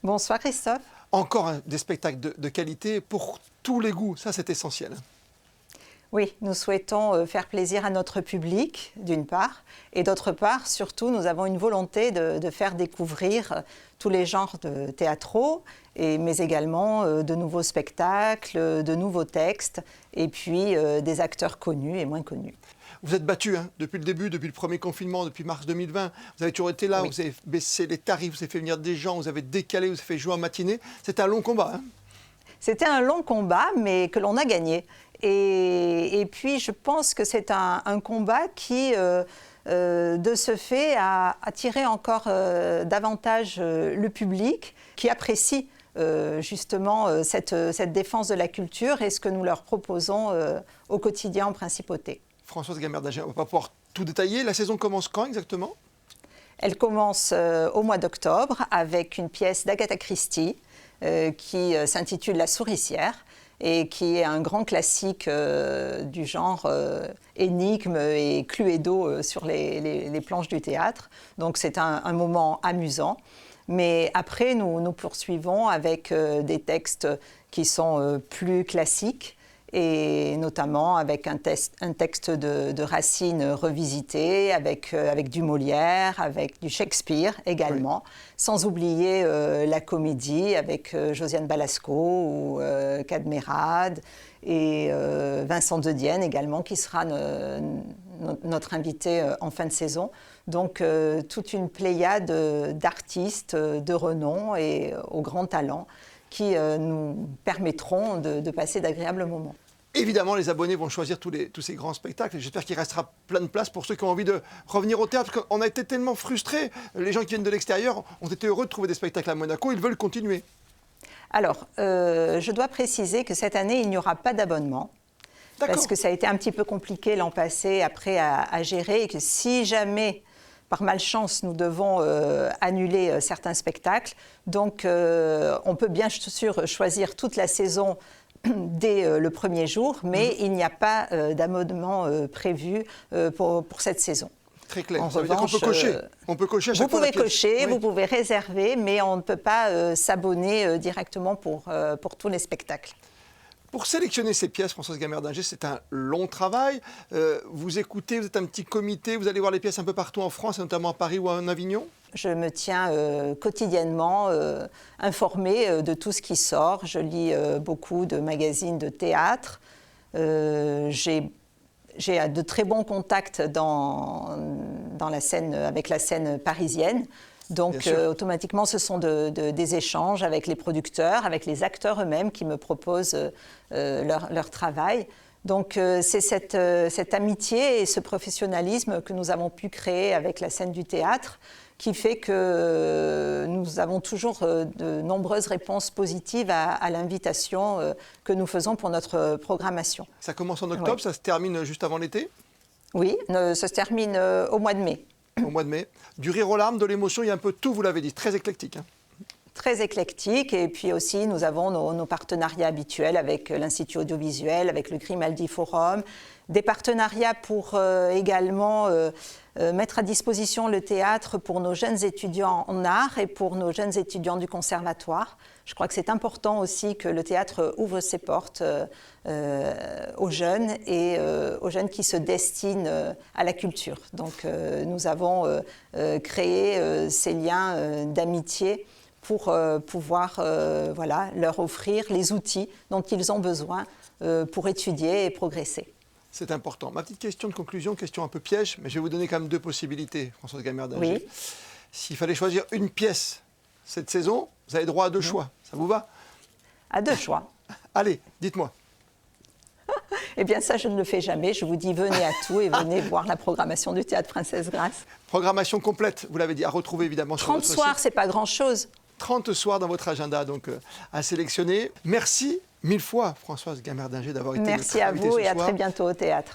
Bonsoir Christophe. Encore des spectacles de qualité pour tous les goûts, ça c'est essentiel. Oui, nous souhaitons faire plaisir à notre public, d'une part, et d'autre part, surtout, nous avons une volonté de faire découvrir tous les genres de théâtraux, mais également de nouveaux spectacles, de nouveaux textes, et puis des acteurs connus et moins connus. Vous êtes battu depuis le début, depuis le premier confinement, depuis mars 2020. Vous avez toujours été là, oui. Vous avez baissé les tarifs, vous avez fait venir des gens, vous avez décalé, vous avez fait jouer en matinée. C'était un long combat. C'était un long combat, mais que l'on a gagné. Et puis, je pense que c'est un combat qui, de ce fait, a attiré encore davantage le public, qui apprécie justement cette défense de la culture et ce que nous leur proposons au quotidien en principauté. Françoise Gamard-Dinger, on ne va pas pouvoir tout détailler. La saison commence quand exactement ? Elle commence au mois d'octobre avec une pièce d'Agatha Christie qui s'intitule La Souricière et qui est un grand classique du genre énigme et Cluedo sur les planches du théâtre. Donc c'est un moment amusant. Mais après, nous poursuivons avec des textes qui sont plus classiques, et notamment avec un texte de Racine revisité, avec du Molière, avec du Shakespeare également, oui. Sans oublier la comédie avec Josiane Balasco ou Cadmerade et Vincent de Dienne également, qui sera notre invité en fin de saison. Donc toute une pléiade d'artistes de renom et au grand talent qui nous permettront de passer d'agréables moments. Évidemment, les abonnés vont choisir tous ces grands spectacles. J'espère qu'il restera plein de place pour ceux qui ont envie de revenir au théâtre. Parce qu'on a été tellement frustrés. Les gens qui viennent de l'extérieur ont été heureux de trouver des spectacles à Monaco. Ils veulent continuer. Alors, je dois préciser que cette année, il n'y aura pas d'abonnement. Parce que ça a été un petit peu compliqué l'an passé après à gérer. Et que si jamais, par malchance, nous devons annuler certains spectacles, donc on peut bien sûr choisir toute la saison dès le premier jour, mais il n'y a pas d'abonnement prévu pour cette saison. Très clair. Ça veut dire qu'on peut cocher. On peut cocher à chaque fois. Vous pouvez cocher, vous pouvez réserver, mais on ne peut pas s'abonner directement pour tous les spectacles. Pour sélectionner ces pièces, Françoise Gamard-Dinger, c'est un long travail. Vous écoutez, vous êtes un petit comité, vous allez voir les pièces un peu partout en France, notamment à Paris ou en Avignon. Je me tiens quotidiennement informée de tout ce qui sort. Je lis beaucoup de magazines de théâtre. J'ai de très bons contacts dans la scène, avec la scène parisienne. Donc automatiquement, ce sont des échanges avec les producteurs, avec les acteurs eux-mêmes qui me proposent leur travail. Donc c'est cette amitié et ce professionnalisme que nous avons pu créer avec la scène du théâtre qui fait que nous avons toujours de nombreuses réponses positives à l'invitation que nous faisons pour notre programmation. Ça commence en octobre, oui. Ça se termine juste avant l'été ? Oui, ça se termine au mois de mai. Au mois de mai. Du rire aux larmes, de l'émotion, il y a un peu de tout, vous l'avez dit, très éclectique. Très éclectique, et puis aussi nous avons nos partenariats habituels avec l'Institut audiovisuel, avec le Grimaldi Forum, des partenariats pour également mettre à disposition le théâtre pour nos jeunes étudiants en art et pour nos jeunes étudiants du conservatoire. Je crois que c'est important aussi que le théâtre ouvre ses portes aux jeunes et aux jeunes qui se destinent à la culture. Donc nous avons créé ces liens d'amitié pour pouvoir leur offrir les outils dont ils ont besoin pour étudier et progresser. C'est important. Ma petite question de conclusion, question un peu piège, mais je vais vous donner quand même deux possibilités, Françoise Gamard-Dinger. Oui. S'il fallait choisir une pièce cette saison, vous avez droit à deux choix. Ça vous va ? À deux choix. Allez, dites-moi. Eh bien ça, je ne le fais jamais. Je vous dis, venez à tout et venez voir la programmation du Théâtre Princesse Grace. Programmation complète, vous l'avez dit, à retrouver évidemment sur votre site. 30 soirs, c'est pas grand-chose. 30 soirs dans votre agenda, donc à sélectionner. Merci mille fois, Françoise Gamard-Dinger, d'avoir été notre invitée ce soir. Merci à vous et à très bientôt au théâtre.